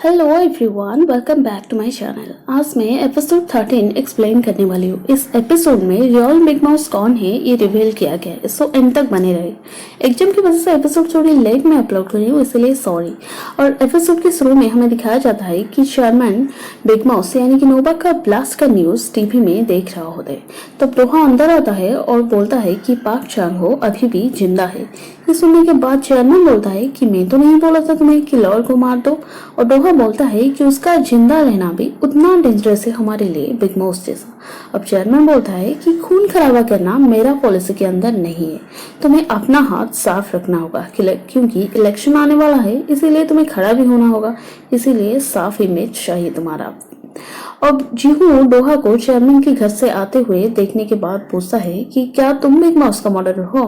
Hello everyone, welcome back to my channel. आज मैं episode 13 explain करने वाली हूँ। इस एपिसोड में रियल बिग माउस कौन है ये रिवील किया गया है, सो एंड तक बने रहे। एग्जाम की वजह से एपिसोड थोड़ी लेट में अपलोड कर रही हूँ, इसलिए सॉरी। और एपिसोड के शुरू में हमें दिखाया जाता है कि चेयरमैन बिग माउस यानी कि नोबा का ब्लास्ट का न्यूज टीवी में देख रहा होता है। तब डोहा अंदर आता है और बोलता है कि पाक चांग हो अभी भी जिंदा है। ये सुनने के बाद चेयरमैन बोलता है कि मैं तो नहीं बोला था तुम्हें कि लॉर्ड को मार दो। और डोहा बोलता है कि उसका जिंदा रहना भी उतना डेंजरस है हमारे लिए बिग माउस जैसा। अब चेयरमैन बोलता है कि खून खराबा करना मेरा पॉलिसी के अंदर नहीं है, तुम्हें अपना हाथ साफ रखना होगा क्योंकि इलेक्शन आने वाला है, इसीलिए तुम्हें खड़ा भी होना होगा, इसीलिए साफ इमेज चाहिए तुम्हारा। अब जीहू डोहा को चेयरमैन के घर से आते हुए देखने के बाद पूछता है कि क्या तुम बिग माउस का मर्डरर हो?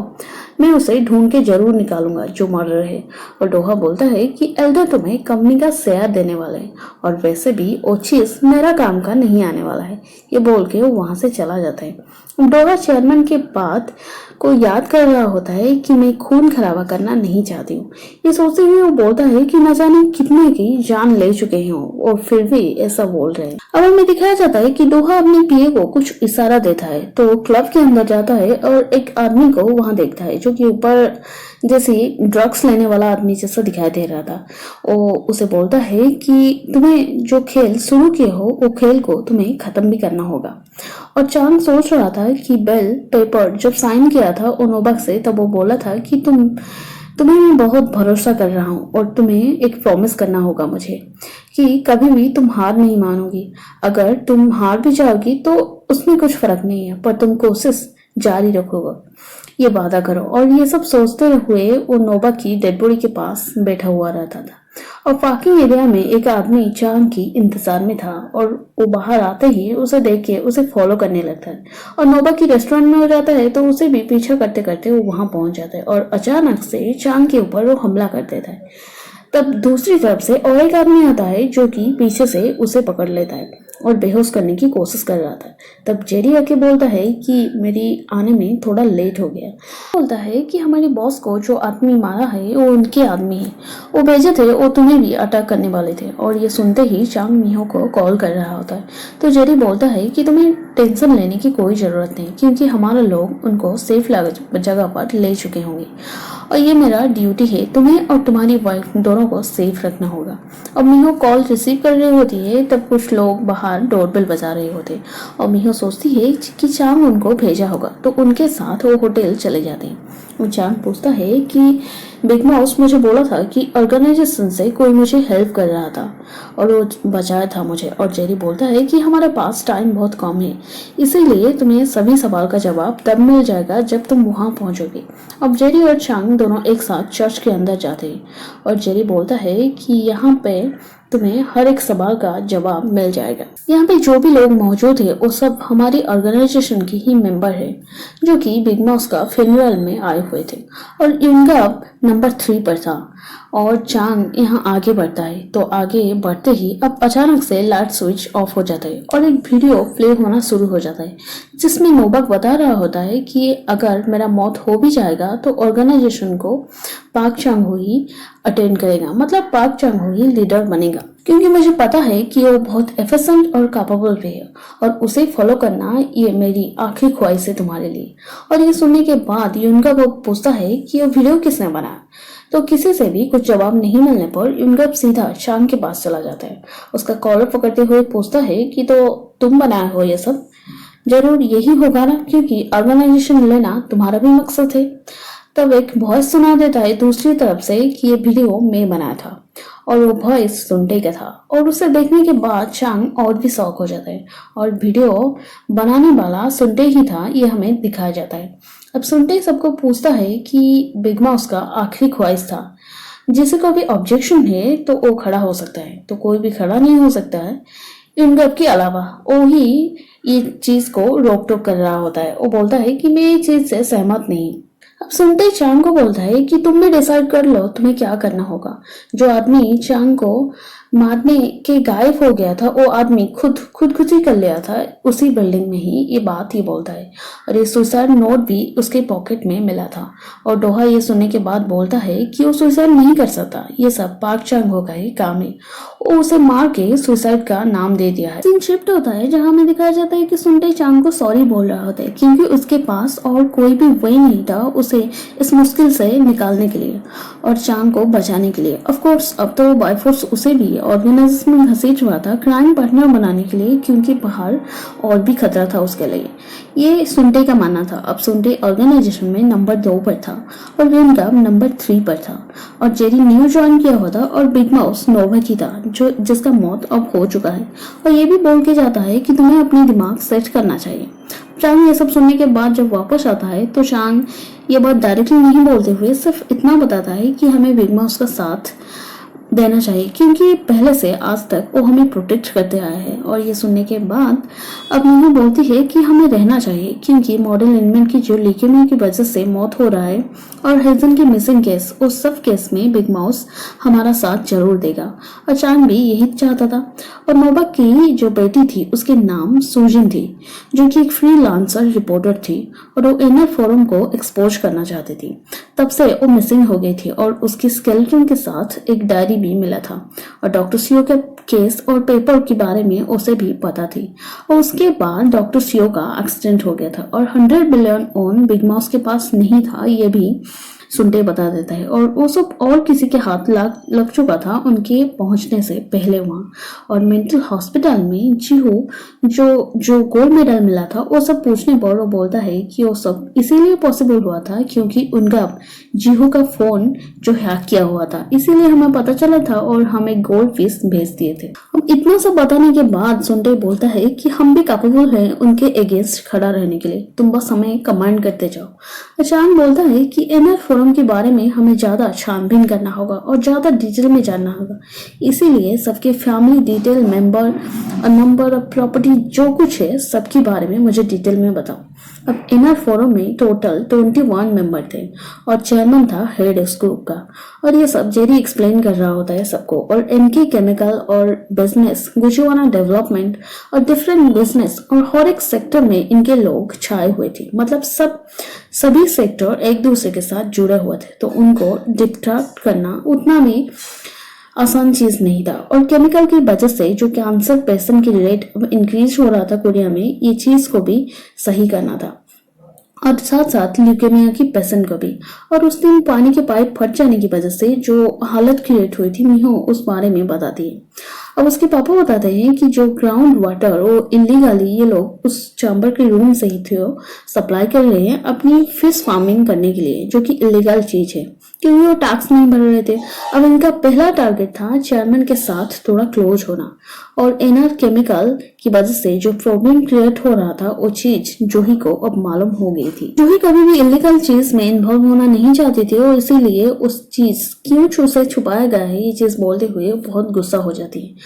मैं उसे ढूंढ के जरूर निकालूंगा जो मर्डरर है। और डोहा बोलता है कि एल्डर तुम्हें कंपनी का शेयर देने वाले हैं और वैसे भी वो चीज मेरा काम का नहीं आने वाला है। ये बोल के वो वहां से चला जाता है। डोहा चेयरमैन के बात को याद कर रहा होता है कि मैं खून खराबा करना नहीं चाहती हूँ। ये सोचते हुए वो बोलता है कि न जाने कितने की जान ले चुके हैं और फिर भी ऐसा बोल रहे हैं। अब हमें दिखाया जाता है कि डोहा अपने पीए को कुछ इशारा देता है तो वो क्लब के अंदर जाता है और एक आदमी को वहां देखता है जो कि ऊपर जैसे ड्रग्स लेने वाला आदमी जैसा दिखाई दे रहा था। वो उसे बोलता है कि तुम्हें जो खेल शुरू किए हो वो खेल को तुम्हें खत्म भी करना होगा। और चांग सोच रहा था कि बेल पेपर जब साइन किया था ओनोबा से तब वो बोला था कि तुम्हें मैं बहुत भरोसा कर रहा हूँ और तुम्हें एक प्रॉमिस करना होगा मुझे कि कभी भी तुम हार नहीं मानोगी। अगर तुम हार भी जाओगी तो उसमें कुछ फर्क नहीं है, पर तुम कोशिश जारी रखोगे, ये वादा करो। और ये सब सोचते हुए वो नोबा की डेड बॉडी के पास बैठा हुआ रहता था। और पार्किंग एरिया में एक आदमी चांग की इंतजार में था और वो बाहर आते ही उसे देख के उसे फॉलो करने लगता है। और नोबा की रेस्टोरेंट में हो जाता है तो उसे भी पीछा करते करते वो वहां पहुंच जाता है और अचानक से चांग के ऊपर वो हमला कर देता है। तब दूसरी तरफ से और एक आदमी आता है जो कि पीछे से उसे पकड़ लेता है और बेहोश करने की कोशिश कर रहा था। तब जेरी आके बोलता है कि मेरी आने में थोड़ा लेट हो गया। बोलता है कि हमारे बॉस को जो आदमी मारा है वो उनके आदमी है, वो भेजे थे, वो तुम्हें भी अटैक करने वाले थे। और ये सुनते ही चांग मिहो को कॉल कर रहा होता है। तो जेरी बोलता है कि तुम्हें टेंशन लेने की कोई जरूरत नहीं क्योंकि हमारे लोग उनको सेफ जगह पर ले चुके होंगे और ये मेरा ड्यूटी है, तुम्हें और तुम्हारी वाइफ दोनों को सेफ रखना होगा। अब मिहो कॉल रिसीव कर रही होती है तब कुछ लोग बाहर डोरबेल बजा रहे होते और मिहो सोचती है कि चांग उनको भेजा होगा तो उनके साथ वो होटल चले जाते हैं। वो चांग पूछता है कि बिग माउस मुझे बोला था कि ऑर्गेनाइजेशन से कोई मुझे हेल्प कर रहा था और वो बचाया था मुझे। और जेरी बोलता है कि हमारे पास टाइम बहुत कम है, इसीलिए तुम्हें सभी सवाल का जवाब तब मिल जाएगा जब तुम वहां पहुंचोगे। अब जेरी और चांग दोनों एक साथ चर्च के अंदर जाते हैं और जेरी बोलता है कि यहाँ पे तुम्हें हर एक सवाल का जवाब मिल जाएगा। यहाँ पे जो भी लोग मौजूद है वो सब हमारी ऑर्गेनाइजेशन की ही मेंबर है जो कि बिग माउस का फ्यूनरल में आए हुए थे। और इनका नंबर 3 पर था और चांग यहाँ आगे बढ़ता है तो आगे बढ़ते ही अब अचानक से लाइट स्विच ऑफ हो जाता है और एक वीडियो प्ले होना शुरू हो जाता है जिसमें नोबक बता रहा होता है कि अगर मेरा मौत हो भी जाएगा तो ऑर्गेनाइजेशन को पाक चांग हो ही अटेंड करेगा, मतलब पाक चांग हो ही लीडर बनेगा क्योंकि मुझे पता है कि वो बहुत एफिशिएंट और कैपेबल भी है और उसे फॉलो करना ये मेरी आखिरी ख्वाहिश है तुम्हारे लिए। और ये सुनने के बाद युनगा वो पूछता है कि ये वीडियो किसने बनाया, तो किसी से भी कुछ जवाब नहीं मिलने पर युनगा सीधा चांग के पास चला जाता है। उसका कॉलर पकड़ते हुए पूछता है कि तो तुम बनाए हो ये सब, जरूर यही होगा ना क्योंकि ऑर्गेनाइजेशन लेना तुम्हारा भी मकसद है। तब एक वॉइस सुना देता है दूसरी तरफ से कि ये वीडियो मैं बनाया था और वो वॉइस सुनते का था। और उसे देखने के बाद चांग और भी शौक हो जाता है और वीडियो बनाने वाला सुनते ही था ये हमें दिखाया जाता है। अब सुनते ही सबको पूछता है कि बिग माउस का आखिरी ख्वाहिश था, जिसे को भी ऑब्जेक्शन है तो वो खड़ा हो सकता है, तो कोई भी खड़ा नहीं हो सकता है इनगप के अलावा। वो ही ये चीज को रोक टोक कर रहा होता है। वो बोलता है कि मैं ये चीज से सहमत नहीं। अब सुनते ही चांग को बोलता है कि तुम भी डिसाइड कर लो तुम्हें क्या करना होगा। जो आदमी चांग को मारने के गायब हो गया था वो आदमी खुदकुशी कर लिया था उसी बिल्डिंग में ही, ये बात ही बोलता है। और ये सुसाइड नोट भी उसके पॉकेट में मिला था। और डोहा ये सुनने के बाद बोलता है कि वो सुसाइड नहीं कर सकता, ये सब पार्क चांग हो का ही काम है। वो उसे मार के सुसाइड का नाम दे दिया है। सीन शिफ्ट होता है जहाँ हमें दिखाया जाता है कि सुनते चांग को सॉरी बोल रहा होता है क्योंकि उसके पास और कोई भी वे नहीं था उसे इस मुश्किल से निकालने के लिए और चांग को बचाने के लिए। ऑफ कोर्स अब तो बाय फोर्स उसे भी ऑर्गेनाइजेशन में घसीट हुआ था क्राइम पार्टनर बनाने के लिए क्योंकि बाहर और भी खतरा था उसके लिए, ये सुनते का मानना था। अब सुनते ऑर्गेनाइजेशन में नंबर 2 पर था और विनगम नंबर 3 पर था और जेरी न्यू ज्वाइन किया हुआ था और बिग माउस नोवाकी था जो जिसका मौत अब हो चुका है। और ये भी बोल के जाता है कि तुम्हें अपनी दिमाग सेट करना चाहिए। चांग ये सब सुनने के बाद जब वापस आता है तो चांग ये बात डायरेक्टली नहीं बोलते हुए सिर्फ इतना बताता है कि हमें बिग माउस का साथ देना चाहिए क्योंकि पहले से आज तक वो हमें प्रोटेक्ट करते आया है। और ये सुनने के बाद अब मीनू बोलती है कि हमें रहना चाहिए क्योंकि मॉडल इनमेंट की जो ल्यूकेमिया की वजह से मौत हो रहा है और हेजन की मिसिंग केस, उस सब केस में बिग माउस हमारा साथ जरूर देगा। और चांग भी यही चाहता था। और नोबा की जो बेटी थी उसके नाम सूजिन थी जो कि एक फ्रीलांसर रिपोर्टर थी और वो इनर फोरम को एक्सपोज करना चाहती थी। तब से वो मिसिंग हो गई थी और उसकी स्केलेटन के साथ एक डायरी भी मिला था और डॉक्टर सीओ के केस और पेपर के बारे में उसे भी पता थी। और उसके बाद डॉक्टर सीओ का एक्सीडेंट हो गया था और 100 बिलियन ओन बिग माउस के पास नहीं था, ये भी सुनते बता देता है। और वो सब और किसी के हाथ लग चुका था उनके पहुंचने से पहले वहां। और मेंटल हॉस्पिटल में जीहू जो गोल्ड मेडल मिला था वो सब पूछने पर वो बोलता है कि वो सब इसीलिए पॉसिबल हुआ था क्योंकि उनका जीहू का फोन जो हैक किया हुआ था, इसीलिए हमें पता चला था और हमें गोल्ड फिश भेज दिए थे। अब इतना सब बताने के बाद सुनते बोलता है कि हम भी कैपेबल हैं उनके अगेंस्ट खड़ा रहने के लिए, तुम बस हमें कमांड करते जाओ। अचानक बोलता है कि इनर फोरम के बारे में हमें ज्यादा छानबीन करना होगा और ज्यादा डिटेल में जानना होगा, इसीलिए सबके family detail, number of property जो कुछ है सबके बारे में मुझे डिटेल में बताओ। अब इनर फोरम में टोटल 21 मेंबर थे और चेयरमैन था हेड उस ग्रुप का। और ये सब जेरी एक्सप्लेन कर रहा होता है सबको। और एनके केमिकल और बिजनेस, गुजुआना डेवलपमेंट और डिफरेंट बिजनेस और हर एक सेक्टर में इनके लोग छाए हुए थे, मतलब सभी सेक्टर एक दूसरे के साथ जुड़े हुए थे, तो उनको डिटेक्ट करना उतना भी आसान चीज नहीं था। और केमिकल की वजह से जो कैंसर पेशेंट की रेट इंक्रीज हो रहा था कोरिया में, ये चीज को भी सही करना था और साथ साथ ल्यूकेमिया की पेशेंट को भी। और उस दिन पानी के पाइप फट जाने की वजह से जो हालत क्रिएट हुई थी मिहो उस बारे में बताती है। अब उसके पापा बताते हैं कि जो ग्राउंड वाटर वो इलीगली ये लोग उस चैम्बर के रूम से ही थे सप्लाई कर रहे हैं अपनी फिश फार्मिंग करने के लिए, जो कि इलीगल चीज है क्योंकि वो टैक्स नहीं भर रहे थे। अब इनका पहला टारगेट था चेयरमैन के साथ थोड़ा क्लोज होना और एनआर केमिकल की वजह से जो प्रॉब्लम क्रिएट हो रहा था वो चीज जूही को अब मालूम हो गई थी। जूही कभी भी इलीगल चीज में इन्वॉल्व होना नहीं चाहती थी और इसीलिए उस चीज क्यों उसे छुपाया गया है ये चीज बोलते हुए बहुत गुस्सा हो जाती है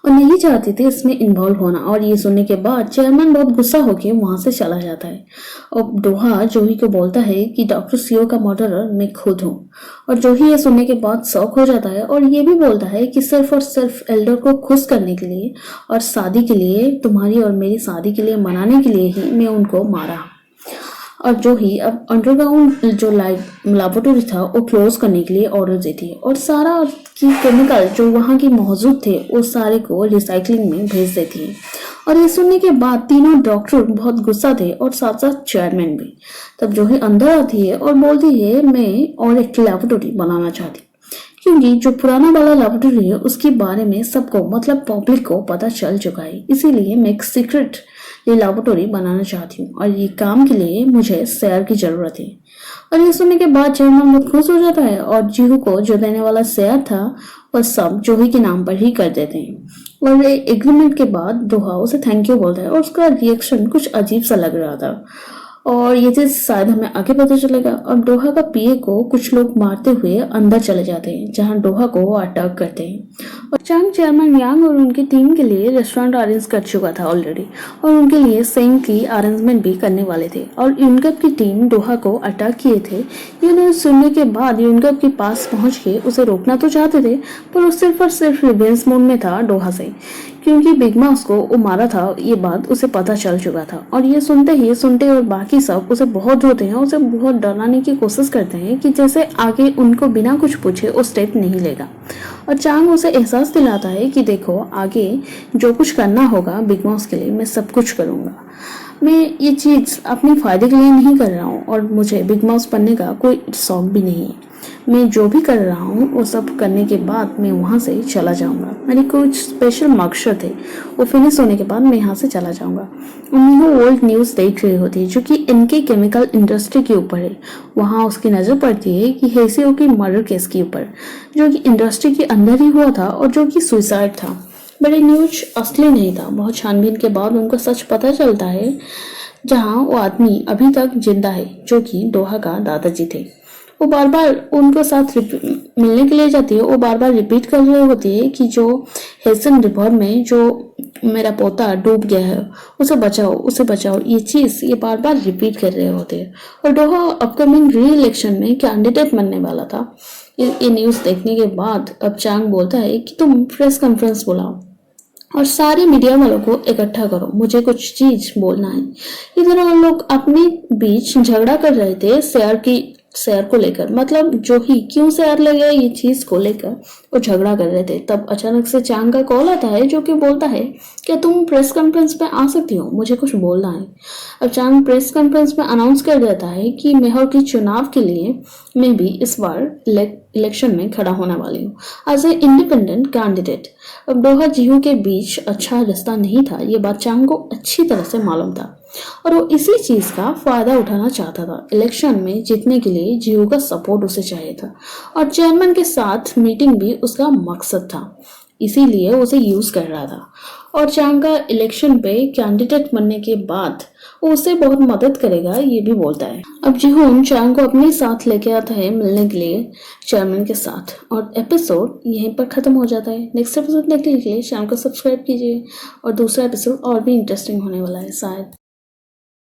और नहीं चाहती थी इसमें इन्वॉल्व होना। और ये सुनने के बाद चेयरमैन बहुत गुस्सा होकर वहां से चला जाता है और डोहा जूही को बोलता है कि डॉक्टर सीओ का मर्डरर मैं खुद हूँ। और जूही ये सुनने के बाद शौक हो जाता है और ये भी बोलता है कि सिर्फ और सिर्फ एल्डर को खुश करने के लिए और शादी के लिए, तुम्हारी और मेरी शादी के लिए मनाने के लिए ही मैं उनको मारा। और जो ही अब अंडरग्राउंड जो लैबोरेटरी था वो क्लोज करने के लिए ऑर्डर देती है और सारा की केमिकल जो वहाँ की मौजूद थे वो सारे को रिसाइकलिंग में भेज देती है। और ये सुनने के बाद तीनों डॉक्टर बहुत गुस्सा थे और साथ साथ चेयरमैन भी। तब जो ही अंदर आती है और बोलती है मैं और एक लैबोरेटरी बनाना चाहती क्योंकि जो पुराना वाला लैबोरेटरी है उसके बारे में सबको, मतलब पब्लिक को पता चल चुका है, इसीलिए मैं एक सीक्रेट ये लैबोरेटरी बनाना चाहती हूँ और ये काम के लिए मुझे शेयर की जरूरत है। और ये सुनने के बाद चेयरमैन बहुत खुश हो जाता है और जीहू को जो देने वाला शेयर था वह सब जूही के नाम पर ही कर देते हैं। और एग्रीमेंट के बाद दोहा उसे थैंक यू बोलता है और उसका रिएक्शन कुछ अजीब सा लग रहा था और ये चीज शायद हमें आगे पता चलेगा। और डोहा का पीए को कुछ लोग मारते हुए अंदर चले जाते हैं जहां डोहा को वो अटैक करते हैं। और चांग चेयरमैन यांग और उनकी टीम के लिए रेस्टोरेंट अरेंज कर चुका था ऑलरेडी, और उनके लिए सेंग की अरेंजमेंट भी करने वाले थे। और यूनगप की टीम डोहा को अटैक किए थे। ये न्यूज सुनने के बाद यूनगप के पास पहुंच के उसे रोकना तो चाहते थे, पर वो सिर्फ और सिर्फ रिवेंज मोड में था डोहा से, क्योंकि बिग माउस को वो मारा था ये बात उसे पता चल चुका था। और ये सुनते और बाकी सब उसे बहुत होते हैं, उसे बहुत डराने की कोशिश करते हैं कि जैसे आगे उनको बिना कुछ पूछे वो स्टेप नहीं लेगा। और चांग उसे एहसास दिलाता है कि देखो, आगे जो कुछ करना होगा बिग माउस के लिए मैं सब कुछ करूंगा। मैं ये चीज़ अपने फायदे के लिए नहीं कर रहा हूँ और मुझे बिग माउस बनने का कोई शौक भी नहीं है। मैं जो भी कर रहा हूँ वो सब करने के बाद मैं वहाँ से चला जाऊँगा। मेरी कुछ स्पेशल मकसद है, वो फिनिश होने के बाद मैं यहाँ से चला जाऊँगा। उन्हीं ओल्ड न्यूज़ देख रही होती है जो कि इनके केमिकल इंडस्ट्री के ऊपर है। वहाँ उसकी नज़र पड़ती है कि हेसियो की मर्डर केस के ऊपर, जो कि इंडस्ट्री के अंदर ही हुआ था और जो कि सुसाइड था। बट न्यूज असली नहीं था। बहुत छानबीन के बाद उनको सच पता चलता है, जहाँ वो आदमी अभी तक जिंदा है जो कि डोहा का दादाजी थे। वो बार बार उनको साथ मिलने के लिए जाती है। वो बार बार रिपीट कर रही होती है कि जो हेसन रिवर में जो मेरा पोता डूब गया है उसे बचाओ, उसे बचाओ। ये चीज ये बार बार रिपीट कर रहे होते हैं। और डोहा अपकमिंग री इलेक्शन में कैंडिडेट बनने वाला था। ये न्यूज देखने के बाद अब चांग बोलता है कि तुम प्रेस कॉन्फ्रेंस बुलाओ और सारे मीडिया वालों को इकट्ठा करो, मुझे कुछ चीज बोलना है। इधर वो लोग अपने बीच झगड़ा कर रहे थे शेयर को लेकर, मतलब जो ही क्यों शेयर ले गया ये चीज को लेकर वो झगड़ा कर रहे थे। तब अचानक से चांग का कॉल आता है जो कि बोलता है क्या तुम प्रेस कॉन्फ्रेंस में आ सकती हो, मुझे कुछ बोलना है। अब चांग प्रेस कॉन्फ्रेंस में अनाउंस कर देता है कि मेयर के चुनाव के लिए मैं भी इस बार इलेक्शन में खड़ा होने वाली हूँ एज ए इंडिपेंडेंट कैंडिडेट। अब डोहा जिहू के बीच अच्छा रिश्ता नहीं था, ये बात चांग को अच्छी तरह से मालूम था और वो इसी चीज का फायदा उठाना चाहता था। इलेक्शन में जीतने के लिए जिहू का सपोर्ट उसे चाहिए था और चेयरमैन के साथ मीटिंग भी उसका मकसद था, इसीलिए उसे यूज कर रहा था। और चांग का इलेक्शन पे कैंडिडेट बनने के बाद वो उसे बहुत मदद करेगा ये भी बोलता है। अब जिहून चांग को अपने साथ लेके आता है मिलने के लिए चेयरमैन के साथ, और एपिसोड यहीं पर खत्म हो जाता है। नेक्स्ट एपिसोड देखने के लिए चैनल को सब्सक्राइब कीजिए और दूसरा एपिसोड और भी इंटरेस्टिंग होने वाला है शायद।